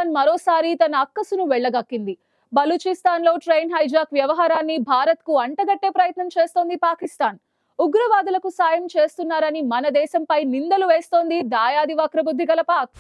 పాకిస్తాన్ మరోసారి తన అక్కసును వెళ్లగక్కింది. బలూచిస్తాన్ లో ట్రైన్ హైజాక్ వ్యవహారాన్ని భారత్ కు అంటగట్టే ప్రయత్నం చేస్తోంది పాకిస్తాన్. ఉగ్రవాదులకు సాయం చేస్తున్నారని మన దేశంపై నిందలు వేస్తోంది దాయాది వక్రబుద్ధి గల పాక్.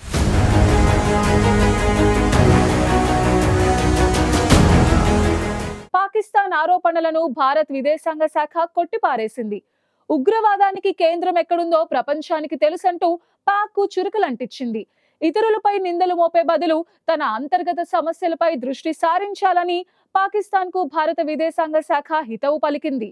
పాకిస్తాన్ ఆరోపణలను భారత్ విదేశాంగ శాఖ కొట్టిపారేసింది. ఉగ్రవాదానికి కేంద్రం ఎక్కడుందో ప్రపంచానికి తెలుసంటూ పాక్ కు చురుకులంటించింది. ఇతరులపై నిందలు మోపే బదులు తన అంతర్గత సమస్యలపై దృష్టి సారించాలని పాకిస్తాన్ కు భారత విదేశాంగ శాఖ హితవు పలికింది.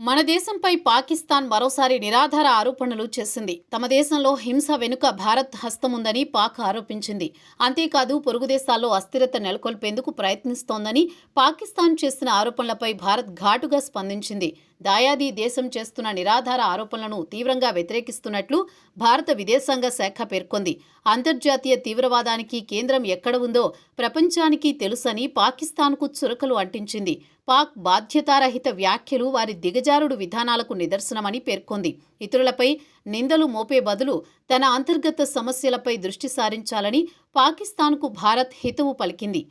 మన దేశంపై పాకిస్తాన్ మరోసారి నిరాధార ఆరోపణలు చేసింది. తమ దేశంలో హింస వెనుక భారత్ హస్తముందని పాక్ ఆరోపించింది. అంతేకాదు పొరుగు దేశాల్లో అస్థిరత నెలకొల్పేందుకు ప్రయత్నిస్తోందని పాకిస్తాన్ చేసిన ఆరోపణలపై భారత్ ఘాటుగా స్పందించింది. దాయాది దేశం చేస్తున్న నిరాధార ఆరోపణలను తీవ్రంగా వ్యతిరేకిస్తున్నట్లు భారత విదేశాంగ శాఖ పేర్కొంది. అంతర్జాతీయ తీవ్రవాదానికి కేంద్రం ఎక్కడ ఉందో ప్రపంచానికి తెలుసని పాకిస్తాన్కు చురకలు అంటించింది. పాక్ బాధ్యతారహిత వ్యాఖ్యలు వారి దిగజారుడు విధానాలకు నిదర్శనమని పేర్కొంది. ఇతరులపై నిందలు మోపే బదులు తన అంతర్గత సమస్యలపై దృష్టి సారించాలని పాకిస్తాన్కు భారత్ హితవు పలికింది.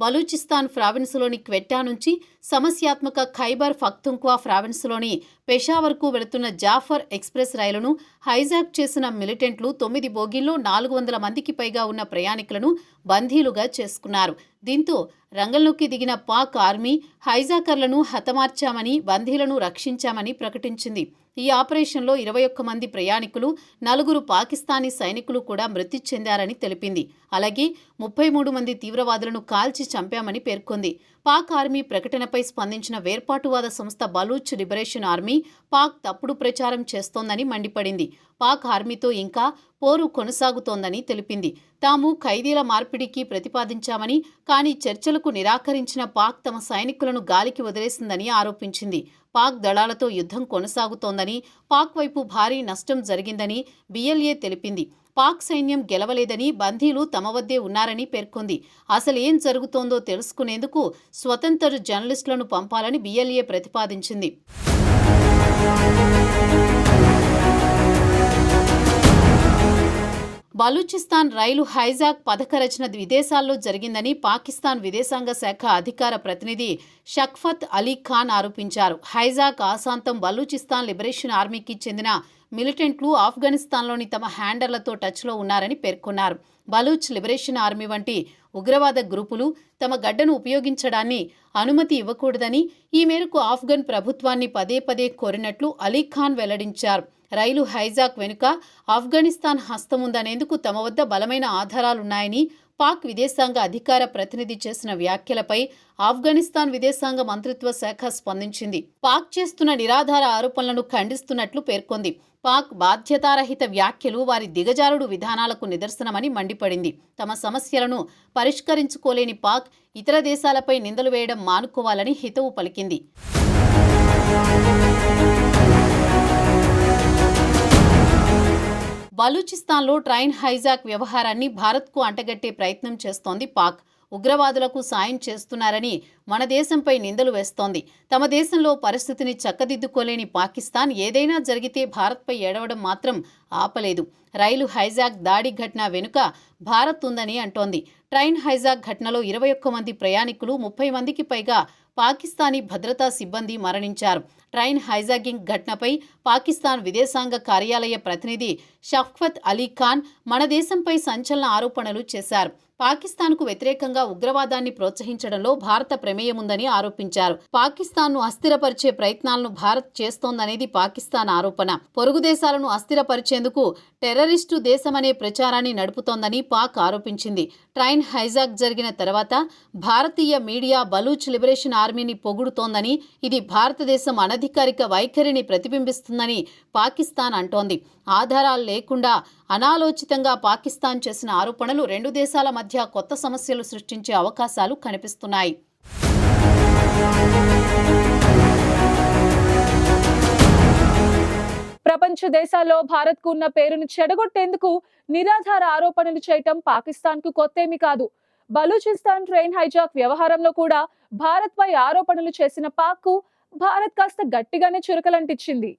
బలూచిస్తాన్ ప్రావిన్స్లోని క్వెట్టా నుంచి సమస్యాత్మక ఖైబర్ పఖ్తుంఖ్వా ప్రావిన్స్లోని పెషావర్కు వెళుతున్న జాఫర్ ఎక్స్ప్రెస్ రైలును హైజాక్ చేసిన మిలిటెంట్లు 9 బోగీల్లో 400 మందికి పైగా ఉన్న ప్రయాణికులను బందీలుగా చేసుకున్నారు. దీంతో రంగంలోకి దిగిన పాక్ ఆర్మీ హైజాకర్లను హతమార్చామని, బందీలను రక్షించామని ప్రకటించింది. ఈ ఆపరేషన్లో 21 మంది ప్రయాణికులు, 4 పాకిస్తానీ సైనికులు కూడా మృతి చెందారని తెలిపింది. అలాగే 33 మంది తీవ్రవాదులను కాల్చి చంపామని పేర్కొంది. పాక్ ఆర్మీ ప్రకటనపై స్పందించిన వేర్పాటువాద సంస్థ బలూచ్ లిబరేషన్ ఆర్మీ పాక్ తప్పుడు ప్రచారం చేస్తోందని మండిపడింది. పాక్ ఆర్మీతో ఇంకా పోరు కొనసాగుతోందని తెలిపింది. తాము ఖైదీల మార్పిడికి ప్రతిపాదించామని, కానీ చర్చలకు నిరాకరించిన పాక్ తమ సైనికులను గాలికి వదిలేసిందని ఆరోపించింది. పాక్ దళాలతో యుద్ధం కొనసాగుతోందని, పాక్ వైపు భారీ నష్టం జరిగిందని బిఎల్ఏ తెలిపింది. పాక్ సైన్యం గెలవలేదని, బందీలు తమ వద్దే ఉన్నారని పేర్కొంది. అసలేం జరుగుతోందో తెలుసుకునేందుకు స్వతంత్ర జర్నలిస్టులను పంపాలని బిఎల్ఏ ప్రతిపాదించింది. బలూచిస్తాన్ రైలు హైజాక్ పథక రచన విదేశాల్లో జరిగిందని పాకిస్తాన్ విదేశాంగ శాఖ అధికార ప్రతినిధి షక్ఫత్ అలీ ఖాన్ ఆరోపించారు. హైజాక్ ఆశాంతం బలూచిస్తాన్ లిబరేషన్ ఆర్మీకి చెందిన మిలిటెంట్లు ఆఫ్ఘనిస్తాన్లోని తమ హ్యాండర్లతో టచ్లో ఉన్నారని పేర్కొన్నారు. బలూచ్ లిబరేషన్ ఆర్మీ వంటి ఉగ్రవాద గ్రూపులు తమ గడ్డను ఉపయోగించడాన్ని అనుమతి ఇవ్వకూడదని, ఈ మేరకు ఆఫ్ఘన్ ప్రభుత్వాన్ని పదే పదే కోరినట్లు అలీఖాన్ వెల్లడించారు. రైలు హైజాక్ వెనుక ఆఫ్ఘనిస్తాన్ హస్తముందనేందుకు తమ వద్ద బలమైన ఆధారాలున్నాయని పాక్ విదేశాంగ అధికార ప్రతినిధి చేసిన వ్యాఖ్యలపై ఆఫ్ఘనిస్తాన్ విదేశాంగ మంత్రిత్వ శాఖ స్పందించింది. పాక్ చేస్తున్న నిరాధార ఆరోపణలను ఖండిస్తున్నట్లు పేర్కొంది. పాక్ బాధ్యతారహిత వ్యాఖ్యలు వారి దిగజారుడు విధానాలకు నిదర్శనమని మండిపడింది. తమ సమస్యలను పరిష్కరించుకోలేని పాక్ ఇతర దేశాలపై నిందలు వేయడం మానుకోవాలని హితవు పలికింది. బలూచిస్తాన్లో ట్రైన్ హైజాక్ వ్యవహారాన్ని భారత్కు అంటగట్టే ప్రయత్నం చేస్తోంది పాక్. ఉగ్రవాదులకు సాయం చేస్తున్నారని మన దేశంపై నిందలు వేస్తోంది. తమ దేశంలో పరిస్థితిని చక్కదిద్దుకోలేని పాకిస్తాన్ ఏదైనా జరిగితే భారత్పై ఏడవడం మాత్రం ఆపలేదు. రైలు హైజాక్ దాడి ఘటన వెనుక భారత్ ఉందని అంటోంది. ట్రైన్ హైజాక్ ఘటనలో 21 మంది ప్రయాణికులు, 30 మందికి పైగా పాకిస్తానీ భద్రతా సిబ్బంది మరణించారు. ట్రైన్ హైజాగింగ్ ఘటనపై పాకిస్తాన్ విదేశాంగ కార్యాలయ ప్రతినిధి షక్ఫత్ అలీ ఖాన్ మన దేశంపై సంచలన ఆరోపణలు చేశారు. పాకిస్తాన్కు వ్యతిరేకంగా ఉగ్రవాదాన్ని ప్రోత్సహించడంలో భారత ప్రమేయముందని ఆరోపించారు. పాకిస్తాన్ను అస్థిరపరిచే ప్రయత్నాలను భారత్ చేస్తోందనేది పాకిస్తాన్ ఆరోపణ. పొరుగు దేశాలను అస్థిరపరిచేందుకు టెర్రరిస్టు దేశమనే ప్రచారాన్ని నడుపుతోందని పాక్ ఆరోపించింది. ట్రైన్ హైజాక్ జరిగిన తర్వాత భారతీయ మీడియా బలూచ్ లిబరేషన్ ఆర్మీని పొగుడుతోందని, ఇది భారతదేశం అనధికారిక వైఖరిని ప్రతిబింబిస్తుందని పాకిస్తాన్ అంటోంది. ఆధారాలు లేకుండా అనాలోచితంగా పాకిస్తాన్ చేసిన ఆరోపణలు రెండు దేశాల మధ్య కొత్త సమస్యలు సృష్టించే అవకాశాలు కనిపిస్తున్నాయి. ప్రపంచ దేశాల్లో భారత్కు ఉన్న పేరును చెడగొట్టేందుకు నిరాధార ఆరోపణలు చేయటం పాకిస్తాన్కు కొత్తేమీ కాదు. బలూచిస్తాన్ ట్రైన్ హైజాక్ వ్యవహారంలో కూడా భారత్ పై ఆరోపణలు చేసిన పాక్ కు భారత్ కాస్త గట్టిగానే చురకలంటించింది.